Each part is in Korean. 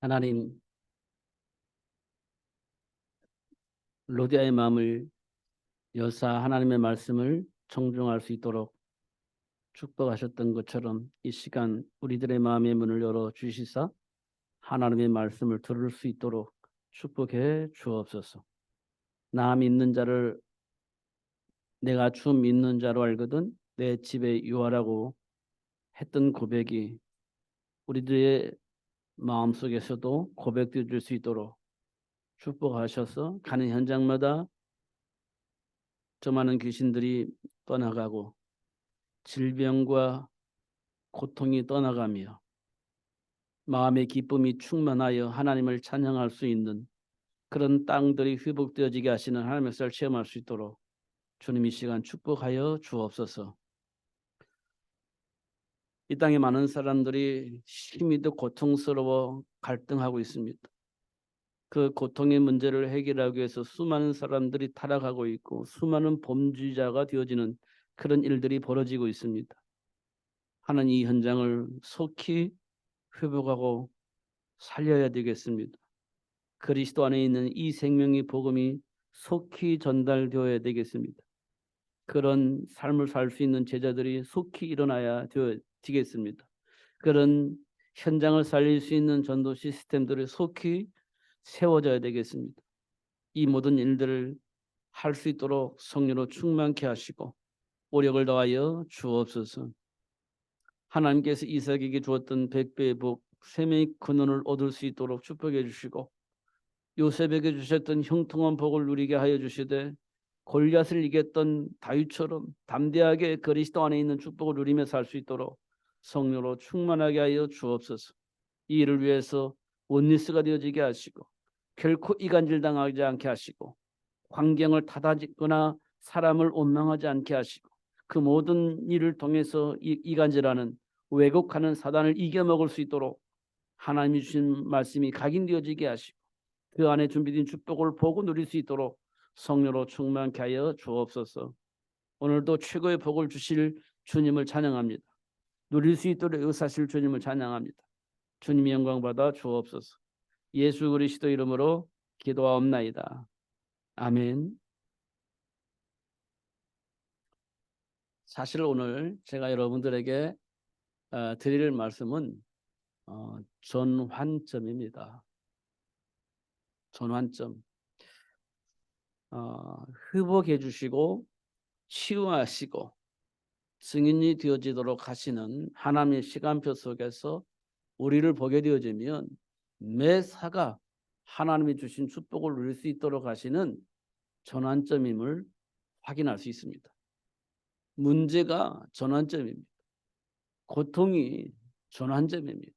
하나님, 로디아의 마음을 여사 하나님의 말씀을 청중할 수 있도록 축복하셨던 것처럼 이 시간 우리들의 마음의 문을 열어 주시사 하나님의 말씀을 들을 수 있도록 축복해 주옵소서. 나 믿는 자를 내가 주 믿는 자로 알거든 내 집에 유하라고 했던 고백이 우리들의 마음속에서도 고백되어 줄 수 있도록 축복하셔서 가는 현장마다 저 많은 귀신들이 떠나가고 질병과 고통이 떠나가며 마음의 기쁨이 충만하여 하나님을 찬양할 수 있는 그런 땅들이 회복되어지게 하시는 하나님의 역사를 체험할 수 있도록 주님 이 시간 축복하여 주옵소서. 이 땅에 많은 사람들이 심히도 고통스러워 갈등하고 있습니다. 그 고통의 문제를 해결하기 위해서 수많은 사람들이 타락하고 있고 수많은 범죄자가 되어지는 그런 일들이 벌어지고 있습니다. 하나님 이 현장을 속히 회복하고 살려야 되겠습니다. 그리스도 안에 있는 이 생명의 복음이 속히 전달되어야 되겠습니다. 그런 삶을 살 수 있는 제자들이 속히 일어나야 되겠습니다. 그런 현장을 살릴 수 있는 전도 시스템들이 속히 세워져야 되겠습니다. 이 모든 일들을 할 수 있도록 성령으로 충만케 하시고 오력을 더하여 주옵소서. 하나님께서 이삭에게 주었던 백배의 복, 셈의 근원을 얻을 수 있도록 축복해 주시고 요셉에게 주셨던 형통한 복을 누리게 하여 주시되 골리앗을 이겼던 다윗처럼 담대하게 그리스도 안에 있는 축복을 누리며 살 수 있도록 성령으로 충만하게 하여 주옵소서. 이 일을 위해서 원리스가 되어지게 하시고 결코 이간질 당하지 않게 하시고 환경을 탓하거나 사람을 원망하지 않게 하시고 그 모든 일을 통해서 이간질하는 왜곡하는 사단을 이겨먹을 수 있도록 하나님이 주신 말씀이 각인되어지게 하시고 그 안에 준비된 축복을 보고 누릴 수 있도록 성령으로 충만케 하여 주옵소서. 오늘도 최고의 복을 주실 주님을 찬양합니다. 누릴 수 있도록 역사하실 주님을 찬양합니다. 주님의 영광 받아 주옵소서. 예수 그리스도 이름으로 기도하옵나이다. 아멘. 사실 오늘 제가 여러분들에게 드릴 말씀은 전환점입니다. 전환점. 회복해 주시고 치유하시고 증인이 되어지도록 하시는 하나님의 시간표 속에서 우리를 보게 되어지면 매사가 하나님이 주신 축복을 누릴 수 있도록 하시는 전환점임을 확인할 수 있습니다. 문제가 전환점입니다. 고통이 전환점입니다.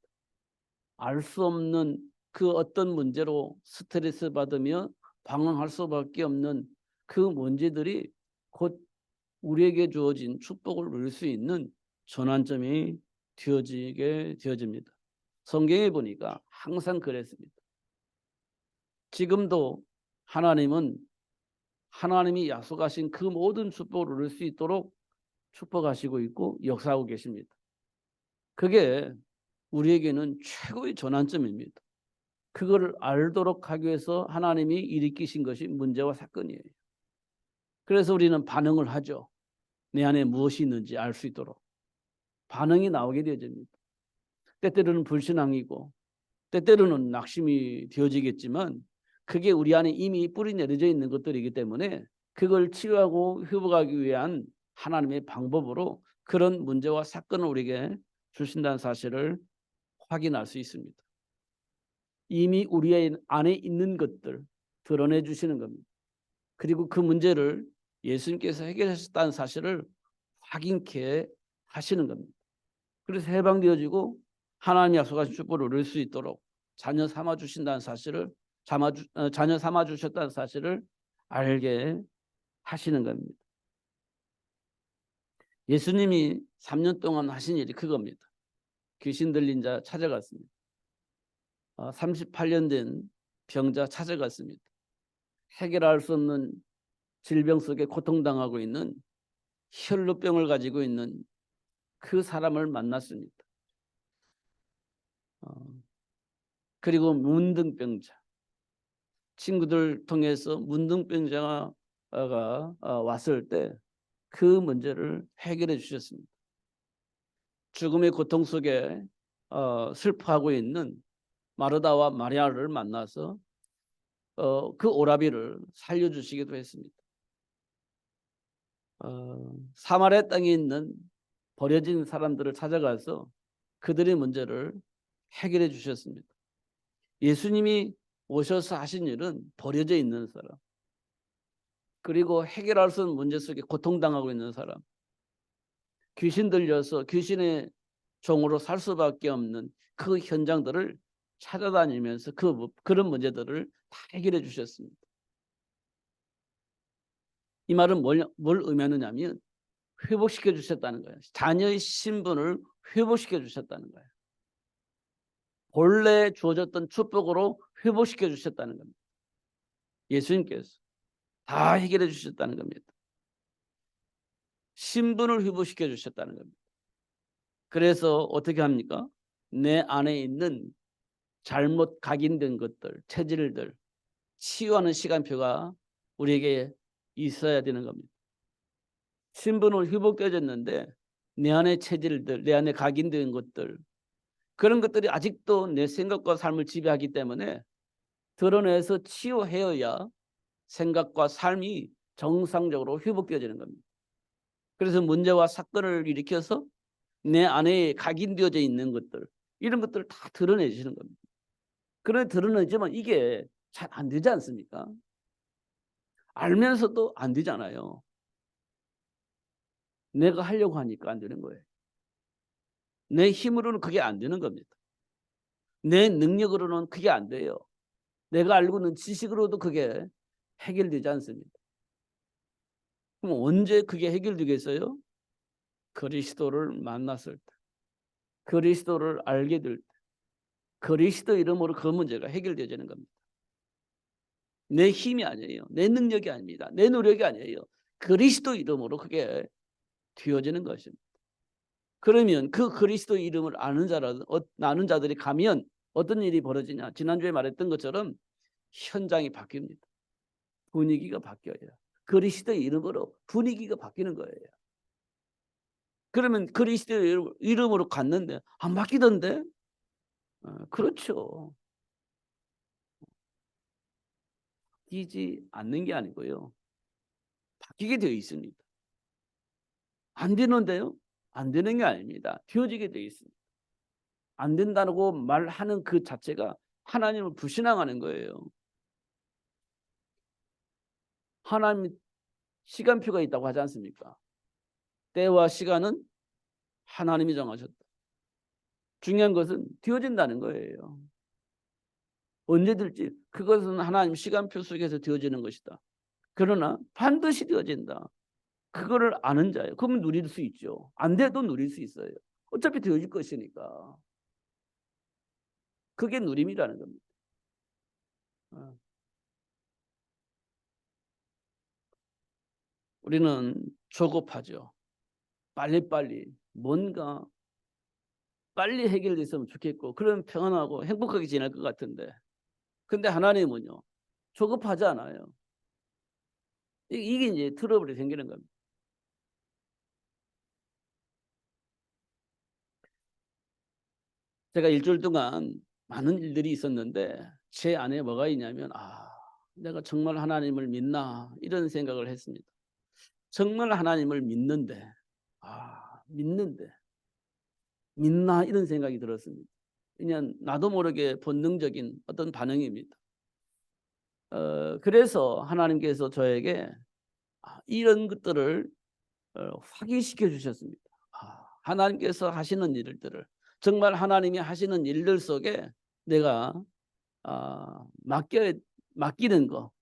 알 수 없는 그 어떤 문제로 스트레스 받으며 방황할 수밖에 없는 그 문제들이 곧 우리에게 주어진 축복을 누릴 수 있는 전환점이 되어집니다. 성경에 보니까 항상 그랬습니다. 지금도 하나님이 약속하신 그 모든 축복을 누릴 수 있도록 축복하시고 있고 역사하고 계십니다. 그게 우리에게는 최고의 전환점입니다. 그걸 알도록 하기 위해서 하나님이 일으키신 것이 문제와 사건이에요. 그래서 우리는 반응을 하죠. 내 안에 무엇이 있는지 알 수 있도록. 반응이 나오게 되어집니다. 때때로는 불신앙이고 때때로는 낙심이 되어지겠지만 그게 우리 안에 이미 뿌리 내려져 있는 것들이기 때문에 그걸 치유하고 회복하기 위한 하나님의 방법으로 그런 문제와 사건을 우리에게 주신다는 사실을 확인할 수 있습니다. 이미 우리 안에 있는 것들 드러내 주시는 겁니다. 그리고 그 문제를 예수님께서 해결하셨다는 사실을 확인케 하시는 겁니다. 그래서 해방되어지고 하나님 약속하신 축복을 누릴 수 있도록 자녀 삼아 주신다는 사실을 자녀 삼아 주셨다는 사실을 알게 하시는 겁니다. 예수님이 3년 동안 하신 일이 그겁니다. 귀신 들린 자 찾아갔습니다. 38년 된 병자 찾아갔습니다. 해결할 수 없는 질병 속에 고통당하고 있는 혈루병을 가지고 있는 그 사람을 만났습니다. 그리고 문둥병자. 친구들 통해서 문둥병자가 왔을 때 그 문제를 해결해 주셨습니다. 죽음의 고통 속에 슬퍼하고 있는 마르다와 마리아를 만나서 그 오라비를 살려주시기도 했습니다. 사마리아 땅에 있는 버려진 사람들을 찾아가서 그들의 문제를 해결해 주셨습니다. 예수님이 오셔서 하신 일은 버려져 있는 사람, 그리고 해결할 수 없는 문제 속에 고통당하고 있는 사람, 귀신 들려서 귀신의 종으로 살 수밖에 없는 그 현장들을 찾아다니면서 그런 문제들을 다 해결해 주셨습니다. 이 말은 뭘 의미하느냐면 회복시켜 주셨다는 거예요. 자녀의 신분을 회복시켜 주셨다는 거예요. 본래 주어졌던 축복으로 회복시켜 주셨다는 겁니다. 예수님께서 다 해결해 주셨다는 겁니다. 신분을 회복시켜 주셨다는 겁니다. 그래서 어떻게 합니까? 내 안에 있는 잘못 각인된 것들, 체질들 치유하는 시간표가 우리에게 있어야 되는 겁니다. 신분을 회복되어졌는데 내 안에 체질들, 내 안에 각인된 것들, 그런 것들이 아직도 내 생각과 삶을 지배하기 때문에 드러내서 치유해야 생각과 삶이 정상적으로 회복되어지는 겁니다. 그래서 문제와 사건을 일으켜서 내 안에 각인되어져 있는 것들, 이런 것들을 다 드러내시는 겁니다. 그래 드러내지만 이게 잘 안 되지 않습니까? 알면서도 안 되잖아요. 내가 하려고 하니까 안 되는 거예요. 내 힘으로는 그게 안 되는 겁니다. 내 능력으로는 그게 안 돼요. 내가 알고 있는 지식으로도 그게 해결되지 않습니다. 그럼 언제 그게 해결되겠어요? 그리스도를 만났을 때, 그리스도를 알게 될 때, 그리스도 이름으로 그 문제가 해결되어지는 겁니다. 내 힘이 아니에요. 내 능력이 아닙니다. 내 노력이 아니에요. 그리스도 이름으로 그게 되어지는 것입니다. 그러면 그 그리스도 이름을 아는 자들이 가면 어떤 일이 벌어지냐? 지난주에 말했던 것처럼 현장이 바뀝니다. 분위기가 바뀌어요. 그리스도 이름으로 분위기가 바뀌는 거예요. 그러면 그리스도 이름으로 갔는데 안 바뀌던데? 그렇죠. 바뀌지 않는 게 아니고요. 바뀌게 되어 있습니다. 안 되는데요? 안 되는 게 아닙니다. 되어지게 되어 있습니다. 안 된다고 말하는 그 자체가 하나님을 불신앙하는 거예요. 하나님 시간표가 있다고 하지 않습니까? 때와 시간은 하나님이 정하셨다. 중요한 것은 되어진다는 거예요. 언제 될지 그것은 하나님 시간표 속에서 되어지는 것이다. 그러나 반드시 되어진다. 그거를 아는 자예요. 그러면 누릴 수 있죠. 안 돼도 누릴 수 있어요. 어차피 되어질 것이니까. 그게 누림이라는 겁니다. 우리는 조급하죠. 빨리빨리 뭔가 빨리 해결됐으면 좋겠고 그러면 평안하고 행복하게 지낼 것 같은데 근데 하나님은요. 조급하지 않아요. 이게 이제 트러블이 생기는 겁니다. 제가 일주일 동안 많은 일들이 있었는데 제 안에 뭐가 있냐면 내가 정말 하나님을 믿나 이런 생각을 했습니다. 정말 하나님을 믿는데 믿나 이런 생각이 들었습니다. 그냥 나도 모르게 본능적인 어떤 반응입니다. 그래서 하나님께서 저에게 이런 것들을 확인시켜 주셨습니다. 하나님께서 하시는 일들을 정말 하나님이 하시는 일들 속에 내가 맡기는 거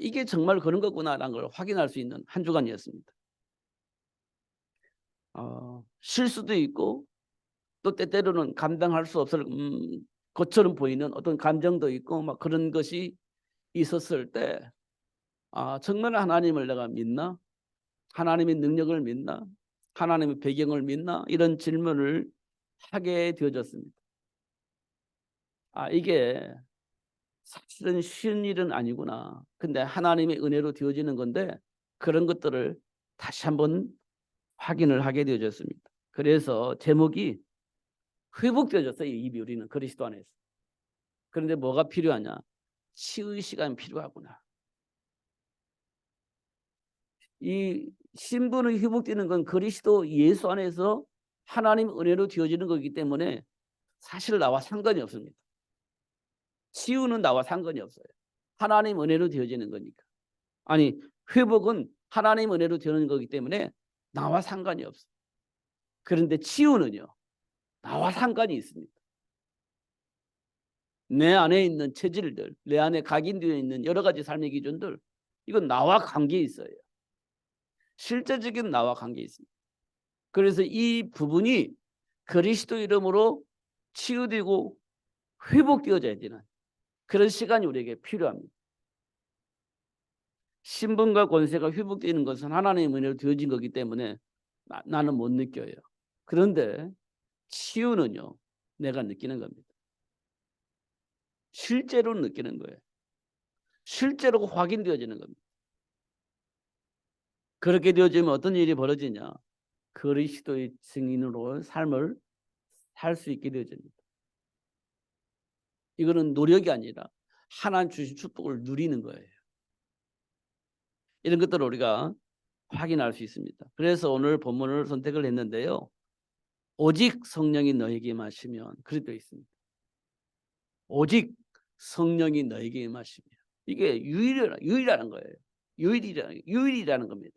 이게 정말 그런 거구나라는 걸 확인할 수 있는 한 주간이었습니다. 실수도 있고 또 때때로는 감당할 수 없을 것처럼 보이는 어떤 감정도 있고 막 그런 것이 있었을 때 정말 하나님을 내가 믿나? 하나님의 능력을 믿나? 하나님의 배경을 믿나? 이런 질문을 하게 되어졌습니다. 이게 사실은 쉬운 일은 아니구나. 근데 하나님의 은혜로 되어지는 건데 그런 것들을 다시 한번 확인을 하게 되어졌습니다. 그래서 제목이 회복되어졌어요. 이 우리는 그리스도 안에서. 그런데 뭐가 필요하냐? 치유의 시간이 필요하구나. 이 신분이 회복되는 건 그리스도 예수 안에서 하나님 은혜로 되어지는 거기 때문에 사실 나와 상관이 없습니다. 치유는 나와 상관이 없어요. 하나님 은혜로 되어지는 거니까. 아니, 회복은 하나님 은혜로 되는 거기 때문에 나와 상관이 없어요. 그런데 치유는요, 나와 상관이 있습니다. 내 안에 있는 체질들, 내 안에 각인되어 있는 여러 가지 삶의 기준들, 이건 나와 관계 있어요. 실제적인 나와 관계 있습니다. 그래서 이 부분이 그리스도 이름으로 치유되고 회복되어져야 되는 그런 시간이 우리에게 필요합니다. 신분과 권세가 회복되는 것은 하나님의 은혜로 되어진 거기 때문에 나는 못 느껴요. 그런데 치유는요, 내가 느끼는 겁니다. 실제로 느끼는 거예요. 실제로 확인되어지는 겁니다. 그렇게 되어지면 어떤 일이 벌어지냐? 그리스도의 증인으로 삶을 살 수 있게 되어집니다. 이거는 노력이 아니라 하나님 주신 축복을 누리는 거예요. 이런 것들을 우리가 확인할 수 있습니다. 그래서 오늘 본문을 선택을 했는데요. 오직 성령이 너에게 임하시면 그렇게 되어 있습니다. 오직 성령이 너에게 임하시면 이게 유일이라는 거예요. 유일이라는 겁니다.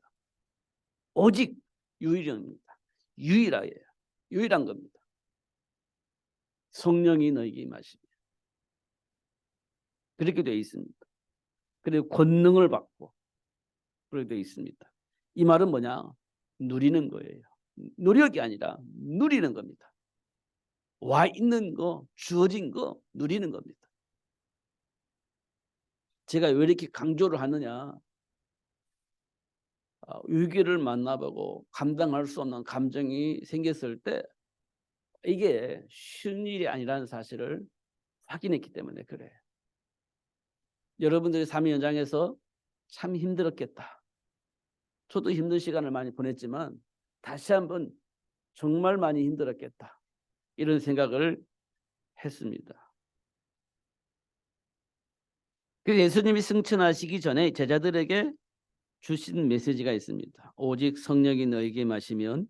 오직 유일입니다. 유일한 겁니다. 성령이 너에게 임하시면 그렇게 되어 있습니다. 그리고 권능을 받고 그렇게 되어 있습니다. 이 말은 뭐냐? 누리는 거예요. 노력이 아니라 누리는 겁니다. 와 있는 거, 주어진 거 누리는 겁니다. 제가 왜 이렇게 강조를 하느냐? 위기를 만나보고 감당할 수 없는 감정이 생겼을 때 이게 쉬운 일이 아니라는 사실을 확인했기 때문에 그래요. 여러분들이 삶의 현장에서 참 힘들었겠다. 저도 힘든 시간을 많이 보냈지만 다시 한번 정말 많이 힘들었겠다. 이런 생각을 했습니다. 그래서 예수님이 승천하시기 전에 제자들에게 주신 메시지가 있습니다. 오직 성령이 너에게 임하시면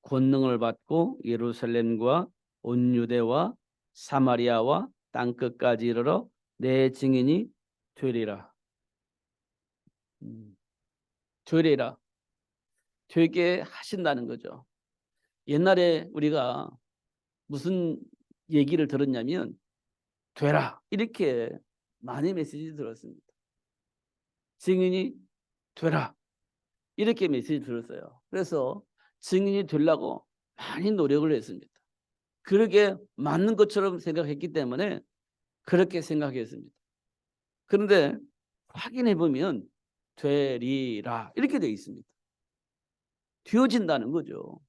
권능을 받고 예루살렘과 온 유대와 사마리아와 땅끝까지 이르러 내 증인이 되리라. 되리라. 되게 하신다는 거죠. 옛날에 우리가 무슨 얘기를 들었냐면 되라 이렇게 많이 메시지 들었습니다. 증인이 되라 이렇게 메시지 들었어요. 그래서 증인이 되려고 많이 노력을 했습니다. 그러게 맞는 것처럼 생각했기 때문에 그렇게 생각했습니다. 그런데 확인해 보면 되리라 이렇게 되어 있습니다. 되어진다는 거죠.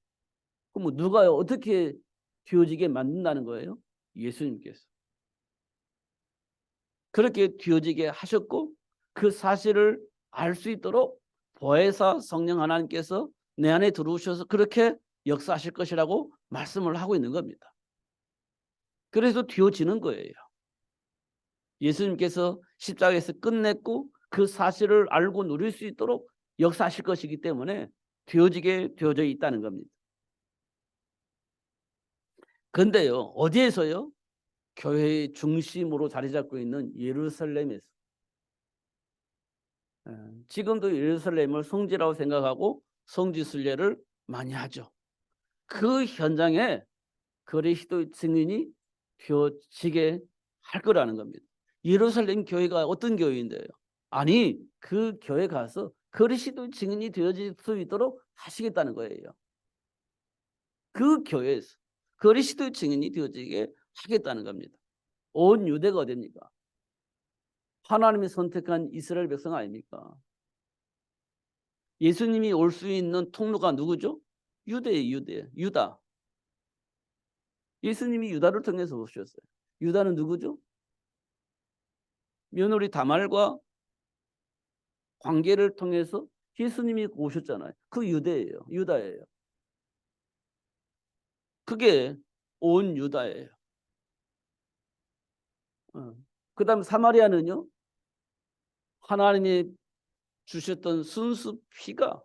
그럼 뭐 누가 어떻게 되어지게 만든다는 거예요? 예수님께서. 그렇게 되어지게 하셨고 그 사실을 알 수 있도록 보혜사 성령 하나님께서 내 안에 들어오셔서 그렇게 역사하실 것이라고 말씀을 하고 있는 겁니다. 그래서 되어지는 거예요. 예수님께서 십자가에서 끝냈고 그 사실을 알고 누릴 수 있도록 역사하실 것이기 때문에 되어져 있다는 겁니다. 그런데요, 어디에서요? 교회의 중심으로 자리 잡고 있는 예루살렘에서. 지금도 예루살렘을 성지라고 생각하고 성지 순례를 많이 하죠. 그 현장에 그리스도의 증인이 되어지게 할 거라는 겁니다. 예루살렘 교회가 어떤 교회인데요? 아니, 그 교회 가서 그리스도의 증인이 되어질 수 있도록 하시겠다는 거예요. 그 교회에서 그리스도의 증인이 되어지게 하겠다는 겁니다. 온 유대가 어디입니까? 하나님이 선택한 이스라엘 백성 아닙니까? 예수님이 올 수 있는 통로가 누구죠? 유다. 예수님이 유다를 통해서 오셨어요. 유다는 누구죠? 며느리 다말과 관계를 통해서 예수님이 오셨잖아요. 그 유다예요. 그게 온 유다예요. 그다음 사마리아는요. 하나님이 주셨던 순수 피가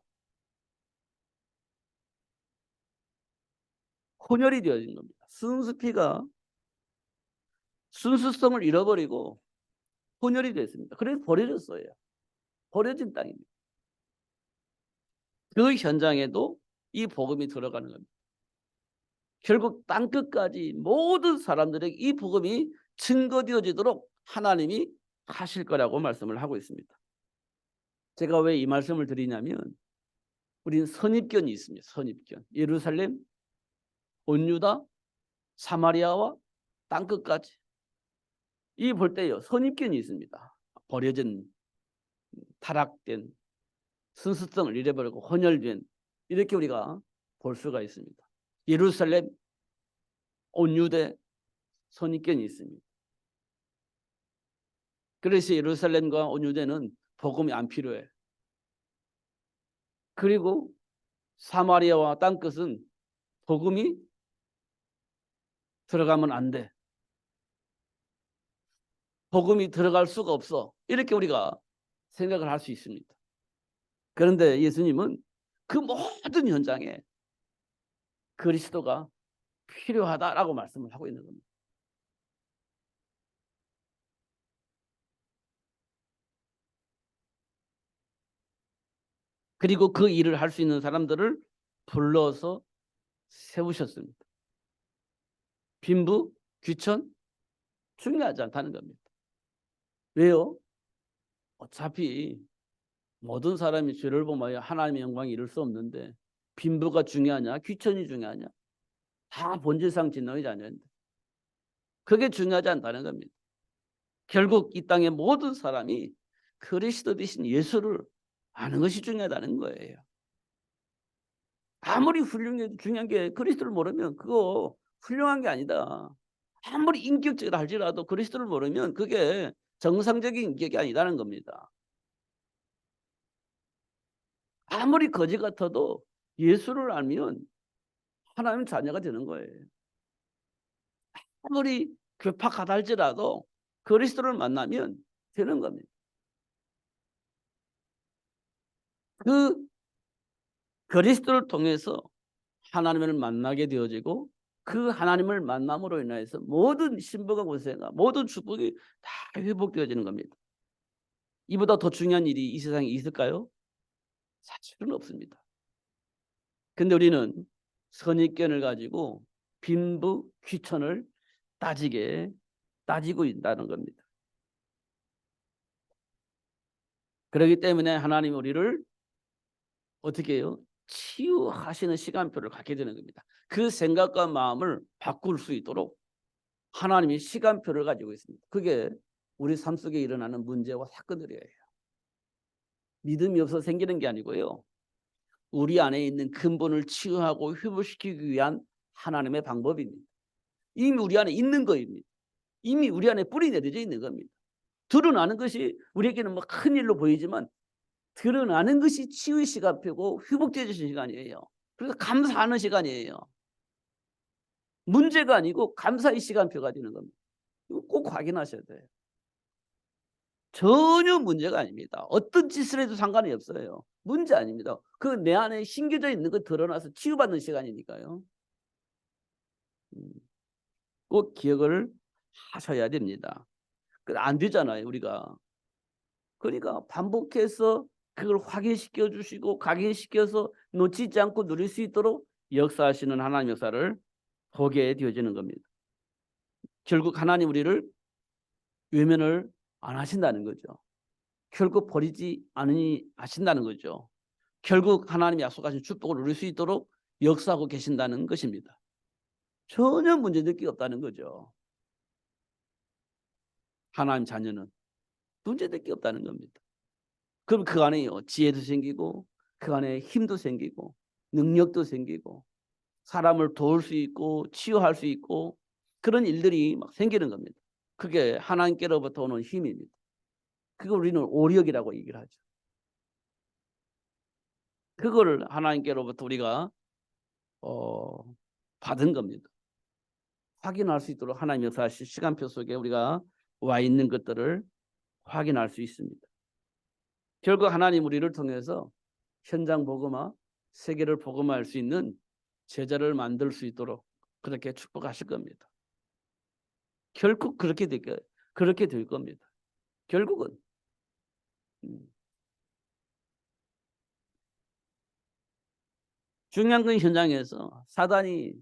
혼혈이 되어진 겁니다. 순수 피가 순수성을 잃어버리고 혼혈이 됐습니다. 그래서 버려졌어요. 버려진 땅입니다. 그 현장에도 이 복음이 들어가는 겁니다. 결국 땅끝까지 모든 사람들에게 이 복음이 증거되어지도록 하나님이 하실 거라고 말씀을 하고 있습니다. 제가 왜 이 말씀을 드리냐면 우리는 선입견이 있습니다. 선입견. 예루살렘, 온 유다, 사마리아와 땅끝까지. 이 볼 때요. 선입견이 있습니다. 버려진, 타락된, 순수성을 잃어버리고 혼혈된, 이렇게 우리가 볼 수가 있습니다. 예루살렘, 온 유대, 선입견이 있습니다. 그래서 예루살렘과 온 유대는 복음이 안 필요해. 그리고 사마리아와 땅끝은 복음이 들어가면 안 돼. 복음이 들어갈 수가 없어. 이렇게 우리가 생각을 할 수 있습니다. 그런데 예수님은 그 모든 현장에 그리스도가 필요하다라고 말씀을 하고 있는 겁니다. 그리고 그 일을 할 수 있는 사람들을 불러서 세우셨습니다. 빈부, 귀천 중요하지 않다는 겁니다. 왜요? 어차피 모든 사람이 죄를 범하여 하나님의 영광에 이룰 수 없는데 빈부가 중요하냐? 귀천이 중요하냐? 다 본질상 진노의 자녀인데 그게 중요하지 않다는 겁니다. 결국 이 땅의 모든 사람이 그리스도 되신 예수를 아는 것이 중요하다는 거예요. 아무리 훌륭해도 중요한 게 그리스도를 모르면 그거 훌륭한 게 아니다. 아무리 인격적이라 할지라도 그리스도를 모르면 그게 정상적인 인격이 아니다는 겁니다. 아무리 거지 같아도 예수를 알면 하나님 자녀가 되는 거예요. 아무리 괴팍하다 할지라도 그리스도를 만나면 되는 겁니다. 그 그리스도를 통해서 하나님을 만나게 되어지고 그 하나님을 만남으로 인해서 모든 신부가 권세가 모든 축복이 다 회복되어지는 겁니다. 이보다 더 중요한 일이 이 세상에 있을까요? 사실은 없습니다. 근데 우리는 선입견을 가지고 빈부 귀천을 따지고 있다는 겁니다. 그렇기 때문에 하나님이 우리를 어떻게 해요? 치유하시는 시간표를 갖게 되는 겁니다. 그 생각과 마음을 바꿀 수 있도록 하나님이 시간표를 가지고 있습니다. 그게 우리 삶 속에 일어나는 문제와 사건들이에요. 믿음이 없어서 생기는 게 아니고요. 우리 안에 있는 근본을 치유하고 회복시키기 위한 하나님의 방법입니다. 이미 우리 안에 있는 거입니다. 이미 우리 안에 뿌리 내려져 있는 겁니다. 드러나는 것이 우리에게는 뭐 큰 일로 보이지만 드러나는 것이 치유의 시간표고 회복되어지는 시간이에요. 그래서 감사하는 시간이에요. 문제가 아니고 감사의 시간표가 되는 겁니다. 이거 꼭 확인하셔야 돼요. 전혀 문제가 아닙니다. 어떤 짓을 해도 상관이 없어요. 문제 아닙니다. 그 내 안에 심겨져 있는 거 드러나서 치유받는 시간이니까요. 꼭 기억을 하셔야 됩니다. 안 되잖아요, 우리가. 그러니까 반복해서 그걸 확인시켜 주시고 각인시켜서 놓치지 않고 누릴 수 있도록 역사하시는 하나님 역사를 보게 되어지는 겁니다. 결국 하나님 우리를 외면을 안 하신다는 거죠. 결국 버리지 않으니 하신다는 거죠. 결국 하나님이 약속하신 축복을 누릴 수 있도록 역사하고 계신다는 것입니다. 전혀 문제될 게 없다는 거죠. 하나님 자녀는 문제될 게 없다는 겁니다. 그럼 그 안에 지혜도 생기고 그 안에 힘도 생기고 능력도 생기고 사람을 도울 수 있고 치유할 수 있고 그런 일들이 막 생기는 겁니다. 그게 하나님께로부터 오는 힘입니다. 그걸 우리는 오력이라고 얘기를 하죠. 그거를 하나님께로부터 우리가 받은 겁니다. 확인할 수 있도록 하나님 역사하실 시간표 속에 우리가 와 있는 것들을 확인할 수 있습니다. 결국 하나님 우리를 통해서 현장 복음화, 세계를 복음화할 수 있는 제자를 만들 수 있도록 그렇게 축복하실 겁니다. 결국 그렇게 될 겁니다. 결국은 중요한 건 현장에서 사단이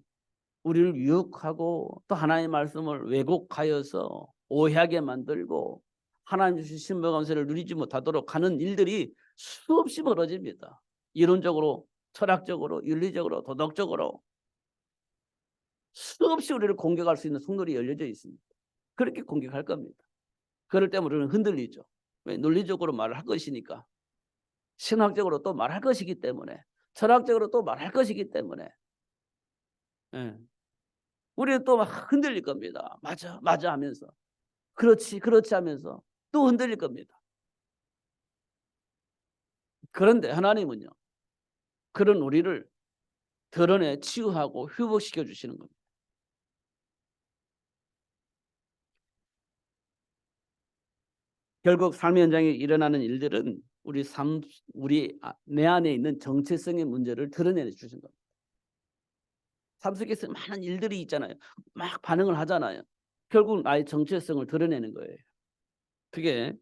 우리를 유혹하고 또 하나님의 말씀을 왜곡하여서 오해하게 만들고 하나님 주신 신분 권세를 누리지 못하도록 하는 일들이 수없이 벌어집니다. 이론적으로, 철학적으로, 윤리적으로, 도덕적으로 수없이 우리를 공격할 수 있는 통로이 열려져 있습니다. 그렇게 공격할 겁니다. 그럴 때 우리는 흔들리죠. 왜? 논리적으로 말을 할 것이니까. 신학적으로 또 말할 것이기 때문에. 철학적으로 또 말할 것이기 때문에. 예. 우리는 또 막 흔들릴 겁니다. 맞아, 맞아 하면서. 그렇지, 그렇지 하면서 또 흔들릴 겁니다. 그런데 하나님은요, 그런 우리를 드러내 치유하고 회복시켜 주시는 겁니다. 결국 삶의 현장에 일어나는 일들은 우리 내 안에 있는 정체성의 문제를 드러내 주신 겁니다. 삶 속에서 많은 일들이 있잖아요. 막 반응을 하잖아요. 결국 나의 정체성을 드러내는 거예요. 그게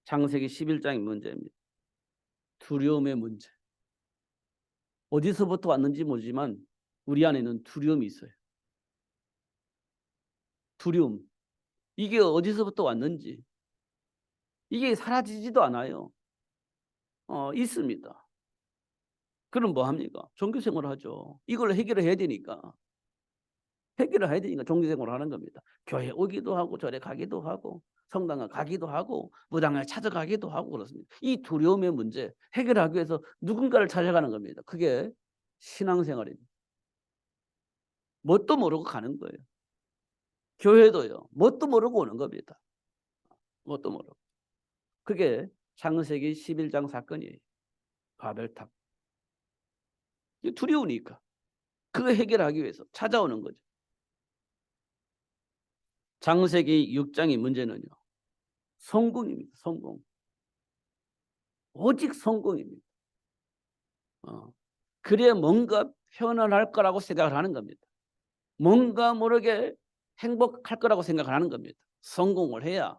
창세기 11장의 문제입니다. 두려움의 문제. 어디서부터 왔는지 모르지만 우리 안에는 두려움이 있어요. 두려움. 이게 어디서부터 왔는지. 이게 사라지지도 않아요. 있습니다. 그럼 뭐 합니까? 종교 생활을 하죠. 이걸 해결을 해야 되니까. 해결을 해야 되니까 종교 생활을 하는 겁니다. 교회 오기도 하고 절에 가기도 하고 성당에 가기도 하고 무당을 찾아가기도 하고 그렇습니다. 이 두려움의 문제 해결하기 위해서 누군가를 찾아가는 겁니다. 그게 신앙생활입니다. 뭣도 모르고 가는 거예요. 교회도요. 뭣도 모르고 오는 겁니다. 뭣도 모르고. 그게 창세기 11장 사건이에요. 바벨탑. 두려우니까. 그거 해결하기 위해서 찾아오는 거죠. 창세기 6장의 문제는요. 성공입니다. 성공. 오직 성공입니다. 그래야 뭔가 편안할 거라고 생각을 하는 겁니다. 뭔가 모르게 행복할 거라고 생각을 하는 겁니다. 성공을 해야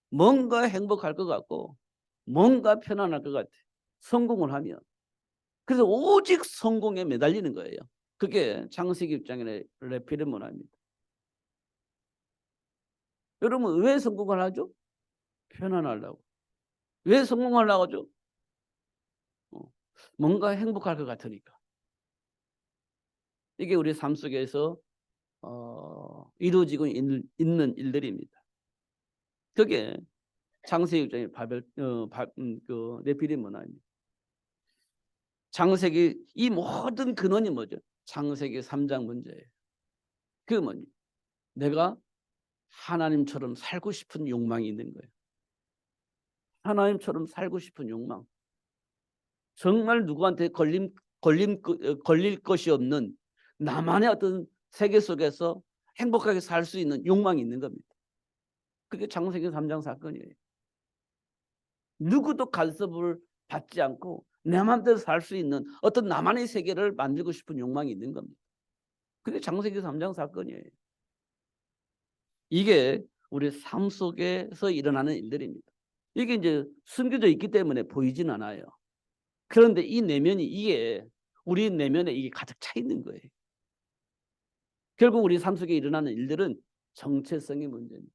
뭔가 행복할 것 같고 뭔가 편안할 것 같아. 성공을 하면. 그래서 오직 성공에 매달리는 거예요. 그게 창세기 입장의 레피드 문화입니다. 여러분 왜 성공을 하죠? 편안하려고. 왜 성공하려고 하죠? 뭔가 행복할 것 같으니까. 이게 우리 삶 속에서 이루어지고 있는 일들입니다. 그게 창세기 입장의 그 네피림 문화입니다. 창세기 이 모든 근원이 뭐죠? 창세기 3장 문제예요. 그게 뭐니? 내가 하나님처럼 살고 싶은 욕망이 있는 거예요. 하나님처럼 살고 싶은 욕망. 정말 누구한테 걸릴 것이 없는 나만의 어떤 세계 속에서 행복하게 살 수 있는 욕망이 있는 겁니다. 그게 창세기 3장 사건이에요. 누구도 간섭을 받지 않고 내 마음대로 살 수 있는 어떤 나만의 세계를 만들고 싶은 욕망이 있는 겁니다. 그게 창세기 3장 사건이에요. 이게 우리 삶 속에서 일어나는 일들입니다. 이게 이제 숨겨져 있기 때문에 보이진 않아요. 그런데 이 내면이 이게 우리 내면에 이게 가득 차 있는 거예요. 결국 우리 삶 속에 일어나는 일들은 정체성의 문제입니다.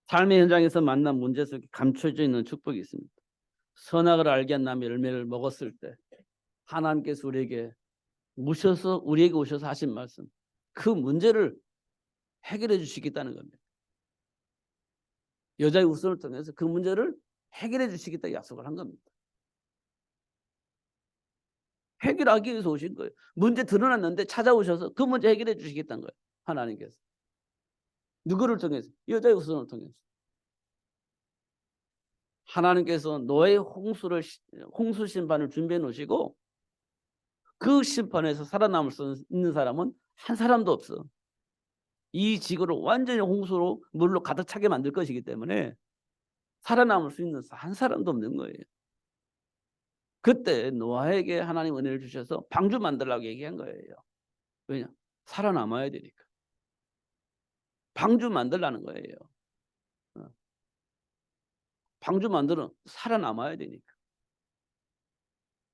삶의 현장에서 만난 문제 속에 감춰져 있는 축복이 있습니다. 선악을 알게 한 남의 열매를 먹었을 때 하나님께서 우리에게 오셔서 하신 말씀, 그 문제를 해결해 주시겠다는 겁니다. 여자의 우선을 통해서 그 문제를 해결해 주시겠다 약속을 한 겁니다. 해결하기 위해서 오신 거예요. 문제 드러났는데 찾아오셔서 그 문제 해결해 주시겠다는 거예요. 하나님께서. 누구를 통해서? 여자의 후손을 통해서. 하나님께서 노아의 홍수 심판을 준비해 놓으시고 그 심판에서 살아남을 수 있는 사람은 한 사람도 없어. 이 지구를 완전히 홍수로 물로 가득 차게 만들 것이기 때문에 살아남을 수 있는 한 사람도 없는 거예요. 그때 노아에게 하나님 은혜를 주셔서 방주 만들라고 얘기한 거예요. 왜냐? 살아남아야 되니까. 방주 만들라는 거예요. 방주 만들어 살아남아야 되니까.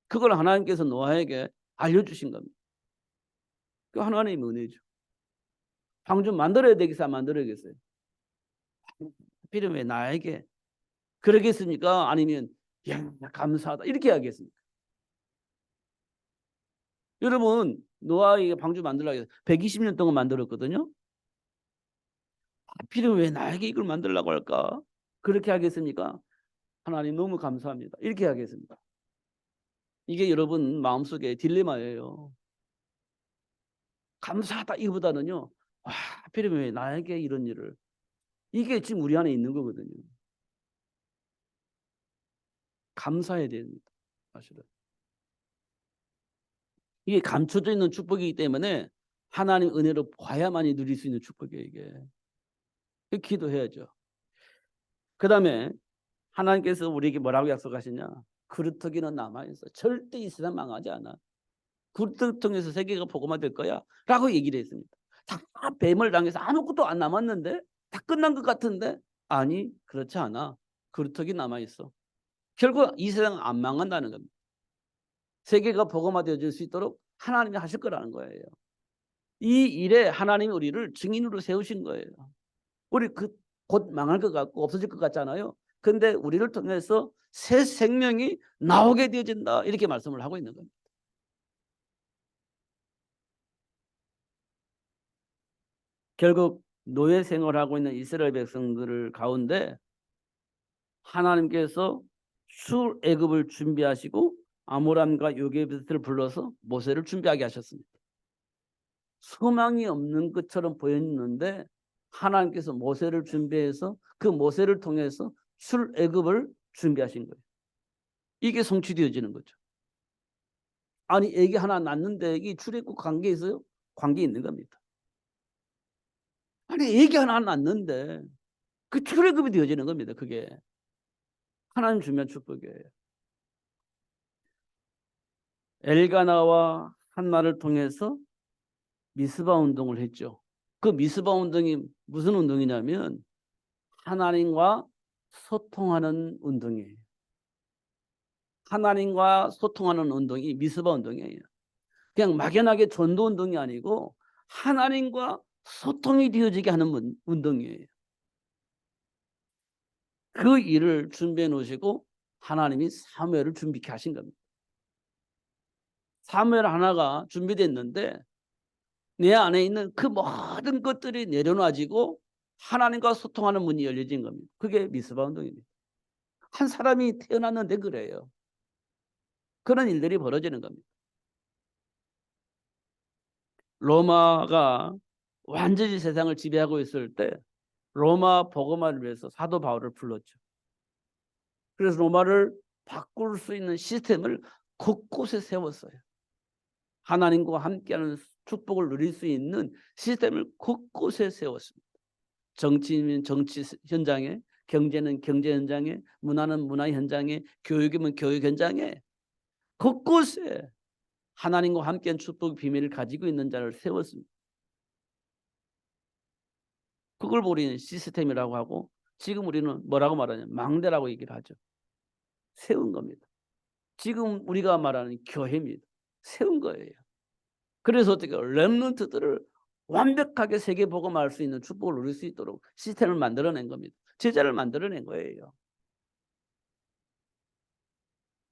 그걸 하나님께서 노아에게 알려주신 겁니다. 그 하나님의 은혜죠. 방주 만들어야 되겠어요? 안 만들어야겠어요? 하필이면 왜 나에게 그러겠습니까? 아니면 야 감사하다 이렇게 하겠습니까? 여러분 노아에게 방주 만들라고 해서 120년 동안 만들었거든요. 하필이면 왜 나에게 이걸 만들라고 할까? 그렇게 하겠습니까? 하나님 너무 감사합니다. 이렇게 하겠습니다. 이게 여러분 마음속에 딜레마예요. 감사하다 이거보다는요. 하필이면 왜 나에게 이런 일을. 이게 지금 우리 안에 있는 거거든요. 감사해야 됩니다. 사실은. 이게 감춰져 있는 축복이기 때문에 하나님 은혜로 봐야만이 누릴 수 있는 축복이에요. 이게. 기도해야죠. 그다음에 하나님께서 우리에게 뭐라고 약속하시냐. 그루터기는 남아있어. 절대 이 세상 망하지 않아. 그루터기 통해서 세계가 복음화될 거야. 라고 얘기를 했습니다. 다 뱀을 당해서 아무것도 안 남았는데 다 끝난 것 같은데 아니 그렇지 않아. 그루터기 남아있어. 결국 이 세상은 안 망한다는 겁니다. 세계가 복음화되어질 수 있도록 하나님이 하실 거라는 거예요. 이 일에 하나님이 우리를 증인으로 세우신 거예요. 우리 곧 망할 것 같고 없어질 것 같잖아요. 근데 우리를 통해서 새 생명이 나오게 되어진다. 이렇게 말씀을 하고 있는 겁니다. 결국 노예 생활하고 있는 이스라엘 백성들 가운데 하나님께서 출애굽을 준비하시고 아므람과 요게벳을 불러서 모세를 준비하게 하셨습니다. 소망이 없는 것처럼 보였는데 하나님께서 모세를 준비해서 그 모세를 통해서 출애굽을 준비하신 거예요. 이게 성취되어지는 거죠. 아니 애기 하나 낳는데 이 출애굽 관계 있어요? 관계 있는 겁니다. 아니 애기 하나 낳는데 그 출애굽이 되어지는 겁니다. 그게 하나님 주면 축복이에요. 엘가나와 한나를 통해서 미스바 운동을 했죠. 그 미스바 운동이 무슨 운동이냐면 하나님과 소통하는 운동이에요. 하나님과 소통하는 운동이 미스바 운동이에요. 그냥 막연하게 전도 운동이 아니고 하나님과 소통이 되어지게 하는 운동이에요. 그 일을 준비해 놓으시고 하나님이 사무엘을 준비케 하신 겁니다. 사무엘 하나가 준비됐는데 내 안에 있는 그 모든 것들이 내려놔지고 하나님과 소통하는 문이 열려진 겁니다. 그게 미스바 운동입니다. 한 사람이 태어났는데 그래요. 그런 일들이 벌어지는 겁니다. 로마가 완전히 세상을 지배하고 있을 때 로마 복음화를 위해서 사도 바울을 불렀죠. 그래서 로마를 바꿀 수 있는 시스템을 곳곳에 세웠어요. 하나님과 함께하는 축복을 누릴 수 있는 시스템을 곳곳에 세웠습니다. 정치는 정치 현장에, 경제는 경제 현장에, 문화는 문화 현장에, 교육이면 교육 현장에 곳곳에 하나님과 함께한 축복의 비밀을 가지고 있는 자를 세웠습니다. 그걸 우리는 시스템이라고 하고 지금 우리는 뭐라고 말하냐 망대라고 얘기를 하죠. 세운 겁니다. 지금 우리가 말하는 교회입니다. 세운 거예요. 그래서 어떻게 렘넌트들을 완벽하게 세계 복음화할 수 있는 축복을 누릴 수 있도록 시스템을 만들어낸 겁니다. 제자를 만들어낸 거예요.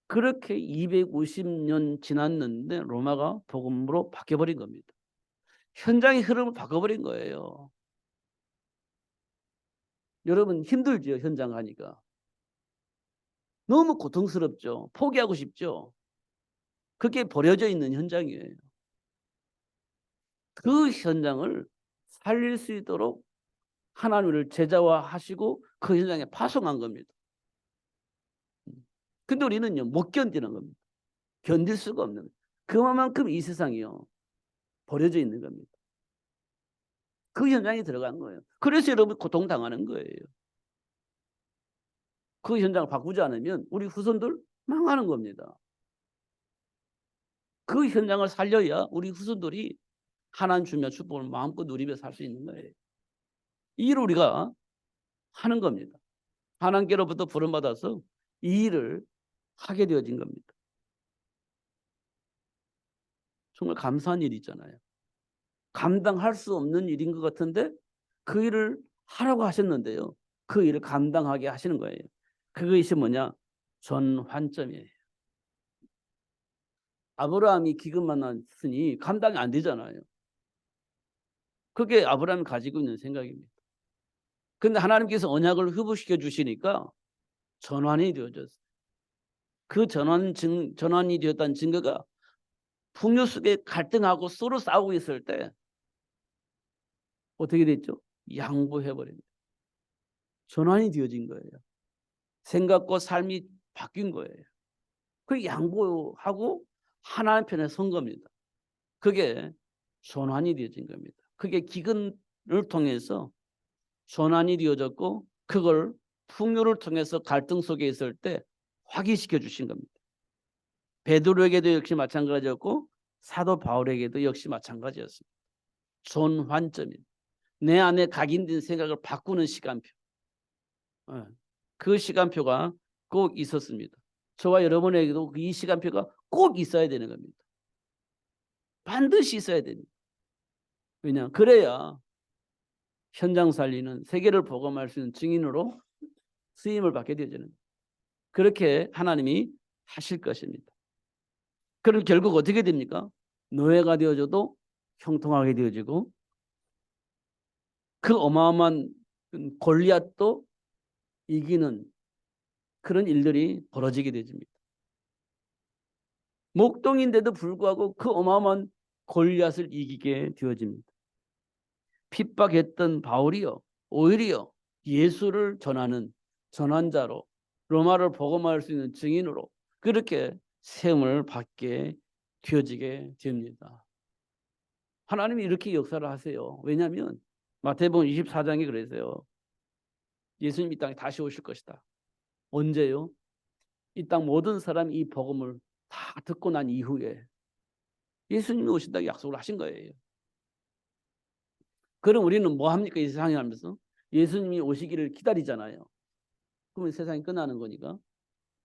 그렇게 250년 지났는데 로마가 복음으로 바뀌어버린 겁니다. 현장의 흐름을 바꿔버린 거예요. 여러분 힘들죠. 현장 가니까. 너무 고통스럽죠. 포기하고 싶죠. 그게 버려져 있는 현장이에요. 그 현장을 살릴 수 있도록 하나님을 제자화하시고 그 현장에 파송한 겁니다. 근데 우리는요, 못 견디는 겁니다. 견딜 수가 없는 거예요. 그만큼 이 세상이요, 버려져 있는 겁니다. 그 현장에 들어간 거예요. 그래서 여러분 고통당하는 거예요. 그 현장을 바꾸지 않으면 우리 후손들 망하는 겁니다. 그 현장을 살려야 우리 후손들이 하나님 주며 축복을 마음껏 누리며 살 수 있는 거예요. 이 일을 우리가 하는 겁니다. 하나님께로부터 부름받아서 이 일을 하게 되어진 겁니다. 정말 감사한 일이잖아요. 감당할 수 없는 일인 것 같은데 그 일을 하라고 하셨는데요, 그 일을 감당하게 하시는 거예요. 그것이 뭐냐? 전환점이에요. 아브라함이 기근 만났으니 감당이 안 되잖아요. 그게 아브라함이 가지고 있는 생각입니다. 그런데 하나님께서 언약을 회복시켜 주시니까 전환이 되어졌어요. 그 전환이 되었다는 증거가 풍요 속에 갈등하고 서로 싸우고 있을 때 어떻게 됐죠? 양보해버립니다. 전환이 되어진 거예요. 생각과 삶이 바뀐 거예요. 그 양보하고 하나님 편에 선 겁니다. 그게 전환이 되어진 겁니다. 그게 기근을 통해서 전환이 되어졌고 그걸 풍요를 통해서 갈등 속에 있을 때 확인시켜 주신 겁니다. 베드로에게도 역시 마찬가지였고 사도 바울에게도 역시 마찬가지였습니다. 전환점입니다. 내 안에 각인된 생각을 바꾸는 시간표. 그 시간표가 꼭 있었습니다. 저와 여러분에게도 이 시간표가 꼭 있어야 되는 겁니다. 반드시 있어야 됩니다. 왜냐? 그래야 현장 살리는, 세계를 복음할 수 있는 증인으로 쓰임을 받게 되어지는, 그렇게 하나님이 하실 것입니다. 그럼 결국 어떻게 됩니까? 노예가 되어져도 형통하게 되어지고 그 어마어마한 골리앗도 이기는 그런 일들이 벌어지게 되집니다. 목동인데도 불구하고 그 어마어마한 골리앗을 이기게 되어집니다. 핍박했던 바울이요, 오히려 예수를 전하는 전환자로, 로마를 복음할 수 있는 증인으로 그렇게 세움을 받게 되어지게 됩니다. 하나님이 이렇게 역사를 하세요. 왜냐하면 마태복음 24장에 그랬어요. 예수님이 이 땅에 다시 오실 것이다. 언제요? 이 땅 모든 사람이 이 복음을 다 듣고 난 이후에 예수님이 오신다고 약속을 하신 거예요. 그럼 우리는 뭐 합니까? 이 세상에 하면서 예수님이 오시기를 기다리잖아요. 그러면 세상이 끝나는 거니까.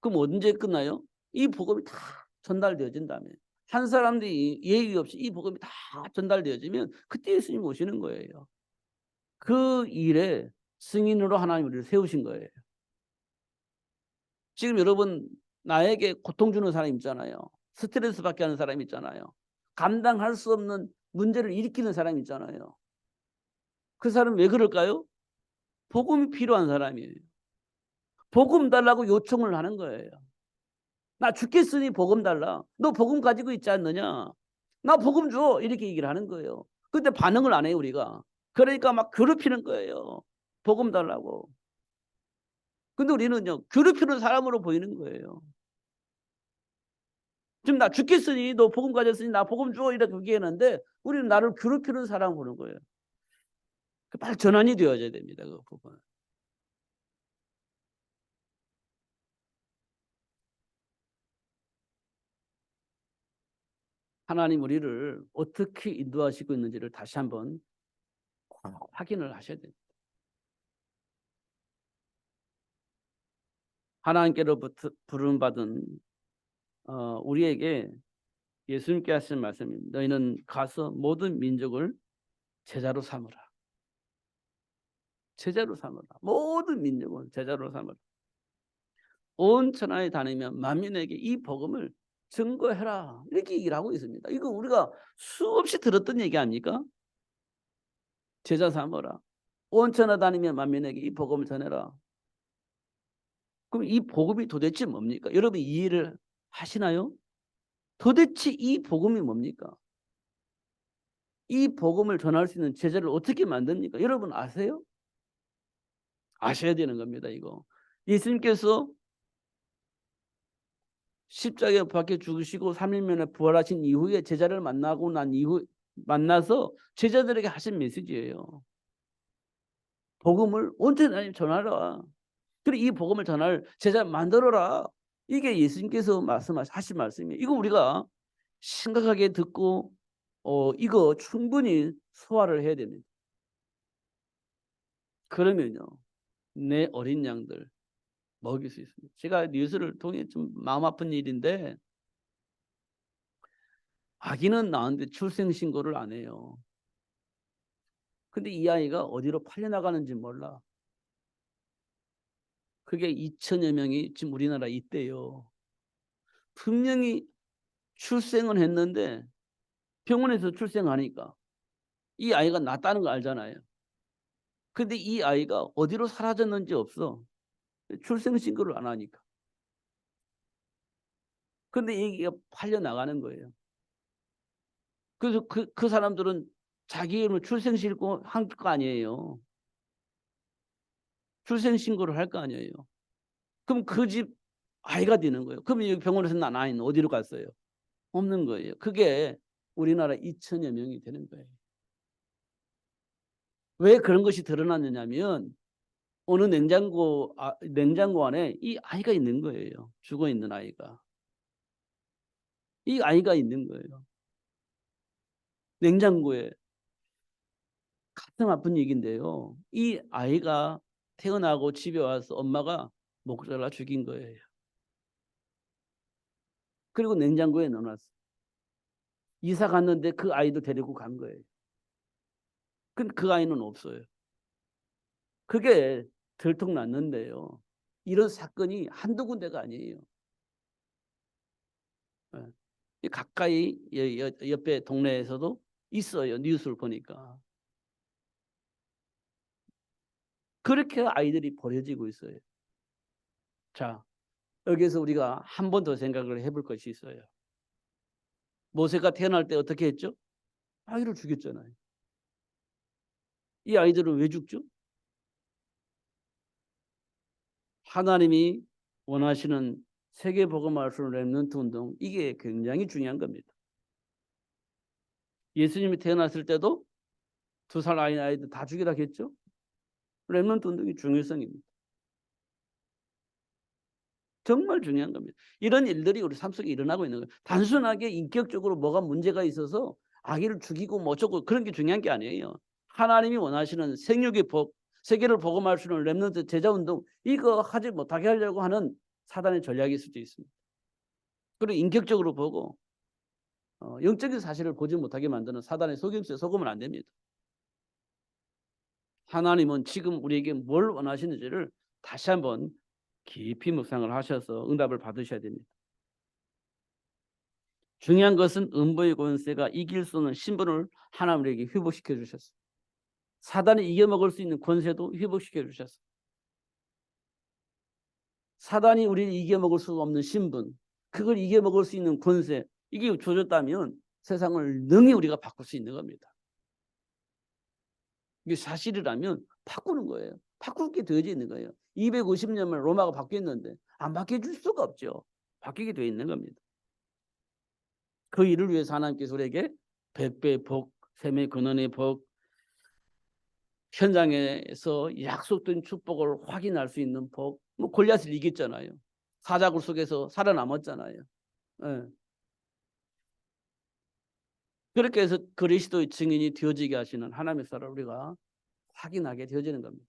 그럼 언제 끝나요? 이 복음이 다 전달되어진 다음에 한 사람들이 예의 없이 이 복음이 다 전달되어지면 그때 예수님 오시는 거예요. 그 일에 승인으로 하나님 우리를 세우신 거예요. 지금 여러분 나에게 고통 주는 사람 있잖아요. 스트레스 받게 하는 사람 있잖아요. 감당할 수 없는 문제를 일으키는 사람 있잖아요. 그 사람은 왜 그럴까요? 복음이 필요한 사람이에요. 복음 달라고 요청을 하는 거예요. 나 죽겠으니 복음 달라. 너 복음 가지고 있지 않느냐? 나 복음 줘. 이렇게 얘기를 하는 거예요. 근데 반응을 안 해요, 우리가. 그러니까 막 괴롭히는 거예요. 복음 달라고. 근데 우리는요, 괴롭히는 사람으로 보이는 거예요. 지금 나 죽겠으니 너 복음 가졌으니 나 복음 줘. 이렇게 얘기하는데 우리는 나를 괴롭히는 사람 보는 거예요. 빨리 전환이 되어져야 됩니다. 그 부분은. 하나님 우리를 어떻게 인도하시고 있는지를 다시 한번 확인을 하셔야 됩니다. 하나님께로부터 부름받은 우리에게 예수님께 하신 말씀입니다. 너희는 가서 모든 민족을 제자로 삼으라. 제자로 삼으라. 모든 민족을 제자로 삼으라. 온 천하에 다니며 만민에게 이 복음을 증거해라. 이렇게 얘기를 하고 있습니다. 이거 우리가 수없이 들었던 얘기 아닙니까? 제자 삼으라. 온 천하 다니며 만민에게 이 복음을 전해라. 그럼 이 복음이 도대체 뭡니까? 여러분 이해를 하시나요? 도대체 이 복음이 뭡니까? 이 복음을 전할 수 있는 제자를 어떻게 만듭니까? 여러분 아세요? 아셔야 되는 겁니다. 이거 예수님께서 십자가에 박혀 죽으시고 3일 만에 부활하신 이후에 제자를 만나고 난 이후 만나서 제자들에게 하신 메시지예요. 복음을 온전히 전하라. 그리고 이 복음을 전할 제자 만들어라. 이게 예수님께서 하신 말씀이에요. 이거 우리가 심각하게 듣고 이거 충분히 소화를 해야 됩니다. 그러면요, 내 어린 양들 먹일 수 있습니다. 제가 뉴스를 통해 좀 마음 아픈 일인데, 아기는 낳았는데 출생신고를 안 해요. 근데 이 아이가 어디로 팔려나가는지 몰라. 그게 2천여 명이 지금 우리나라에 있대요. 분명히 출생은 했는데 병원에서 출생하니까 이 아이가 낳았다는 거 알잖아요. 근데 이 아이가 어디로 사라졌는지 없어. 출생신고를 안 하니까. 근데 이게 팔려나가는 거예요. 그래서 그 사람들은 자기 이름을 출생신고 한 거 아니에요. 출생신고를 할 거 아니에요. 그럼 그 집 아이가 되는 거예요. 그럼 여기 병원에서 난 아이는 어디로 갔어요? 없는 거예요. 그게 우리나라 2천여 명이 되는 거예요. 왜 그런 것이 드러났느냐면 어느 냉장고 안에 이 아이가 있는 거예요. 죽어 있는 아이가. 이 아이가 있는 거예요. 냉장고에. 가슴 아픈 얘기인데요. 이 아이가 태어나고 집에 와서 엄마가 목 잘라 죽인 거예요. 그리고 냉장고에 넣어놨어. 이사 갔는데 그 아이도 데리고 간 거예요. 근데 그 아이는 없어요. 그게 들통났는데요. 이런 사건이 한두 군데가 아니에요. 가까이 옆에 동네에서도 있어요. 뉴스를 보니까. 그렇게 아이들이 버려지고 있어요. 자, 여기서 우리가 한 번 더 생각을 해볼 것이 있어요. 모세가 태어날 때 어떻게 했죠? 아이를 죽였잖아요. 이 아이들은 왜 죽죠? 하나님이 원하시는 세계복음화를 렘넌트 운동, 이게 굉장히 중요한 겁니다. 예수님이 태어났을 때도 2살 아이들 다 죽이라 했죠? 렘넌트 운동의 중요성입니다. 정말 중요한 겁니다. 이런 일들이 우리 삶 속에 일어나고 있는 거예요. 단순하게 인격적으로 뭐가 문제가 있어서 아기를 죽이고 뭐 어쩌고 그런 게 중요한 게 아니에요. 하나님이 원하시는 생육의 복, 세계를 복음할 수 있는 렘넌트 제자운동, 이거 하지 못하게 하려고 하는 사단의 전략일 수도 있습니다. 그리고 인격적으로 보고 영적인 사실을 보지 못하게 만드는 사단의 속임수에 속으면 안 됩니다. 하나님은 지금 우리에게 뭘 원하시는지를 다시 한번 깊이 묵상을 하셔서 응답을 받으셔야 됩니다. 중요한 것은 음부의 권세가 이길 수 없는 신분을 하나님 우리에게 회복시켜 주셨어요. 사단이 이겨먹을 수 있는 권세도 회복시켜 주셨어요. 사단이 우리를 이겨먹을 수 없는 신분, 그걸 이겨먹을 수 있는 권세, 이게 주어졌다면 세상을 능히 우리가 바꿀 수 있는 겁니다. 이게 사실이라면 바꾸는 거예요. 바꿀 게 되어져 있는 거예요. 250년 만에 로마가 바뀌었는데 안 바뀌어줄 수가 없죠. 바뀌게 되어 있는 겁니다. 그 일을 위해서 하나님께서 우리에게 100배의 복, 샘의 근원의 복, 현장에서 약속된 축복을 확인할 수 있는 복, 뭐 골리앗을 이겼잖아요. 사자굴 속에서 살아남았잖아요. 네. 그렇게 해서 그리스도의 증인이 되어지게 하시는 하나님의 사랑을 우리가 확인하게 되어지는 겁니다.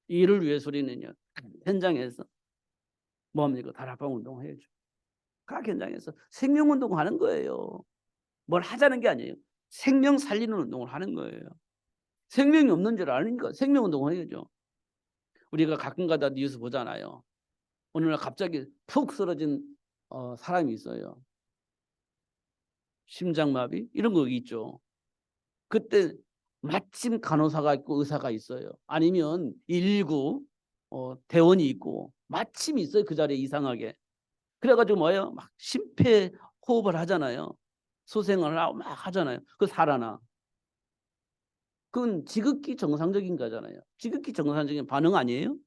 이를 위해서 우리는요, 현장에서 뭡니까? 다락방 운동을 해야죠. 각 현장에서 생명 운동을 하는 거예요. 뭘 하자는 게 아니에요. 생명 살리는 운동을 하는 거예요. 생명이 없는 줄 아니까 생명 운동을 해야죠. 우리가 가끔가다 뉴스 보잖아요. 어느 날 갑자기 푹 쓰러진 사람이 있어요. 심장마비 이런 거 있죠. 그때 마침 간호사가 있고 의사가 있어요. 아니면 119 대원이 있고 마침 있어요. 그 자리에 이상하게. 그래가지고 뭐예요? 막 심폐 호흡을 하잖아요. 소생을 하고 막 하잖아요. 그 살아나. 그건 지극히 정상적인 거잖아요. 지극히 정상적인 반응 아니에요?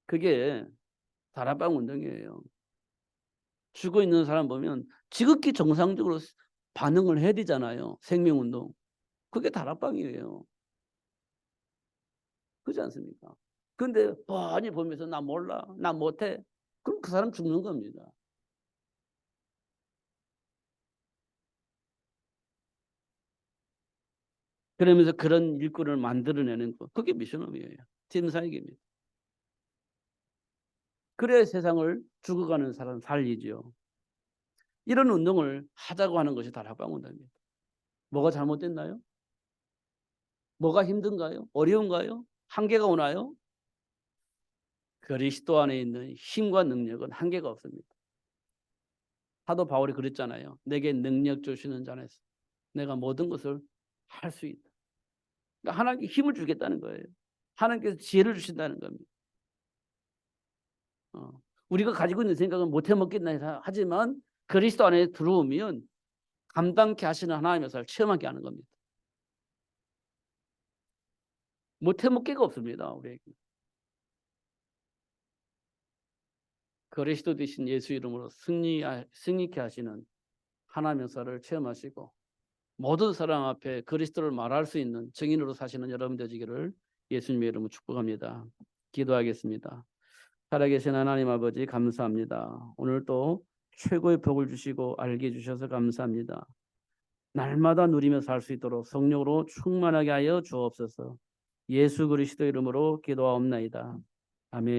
그게 다락방 운동이에요. 죽어 있는 사람 보면 지극히 정상적으로 반응을 해야 되잖아요. 생명운동. 그게 다락방이에요. 그렇지 않습니까? 근데 뻔히 보면서 나 몰라, 나 못해. 그럼 그 사람 죽는 겁니다. 그러면서 그런 일꾼을 만들어내는 거. 그게 미션업이에요. 팀 사역입니다. 그래야 세상을 죽어가는 사람 살리죠. 이런 운동을 하자고 하는 것이 다락방 운동입니다. 뭐가 잘못됐나요? 뭐가 힘든가요? 어려운가요? 한계가 오나요? 그리스도 안에 있는 힘과 능력은 한계가 없습니다. 사도 바울이 그랬잖아요. 내게 능력 주시는 자 안에서 내가 모든 것을 할 수 있다. 그러니까 하나님께 힘을 주겠다는 거예요. 하나님께서 지혜를 주신다는 겁니다. 우리가 가지고 있는 생각은 못해 먹겠나 하지만 그리스도 안에 들어오면 감당케 하시는 하나님의 역사를 체험하게 하는 겁니다. 못해 먹기가 없습니다. 우리에게. 그리스도 되신 예수 이름으로 승리케 하시는 하나님의 역사를 체험하시고 모든 사람 앞에 그리스도를 말할 수 있는 증인으로 사시는 여러분 되시기를 예수님의 이름으로 축복합니다. 기도하겠습니다. 살아계신 하나님 아버지 감사합니다. 오늘 또 최고의 복을 주시고 알게 해주셔서 감사합니다. 날마다 누리며 살 수 있도록 성령으로 충만하게 하여 주옵소서. 예수 그리스도 이름으로 기도하옵나이다. 아멘.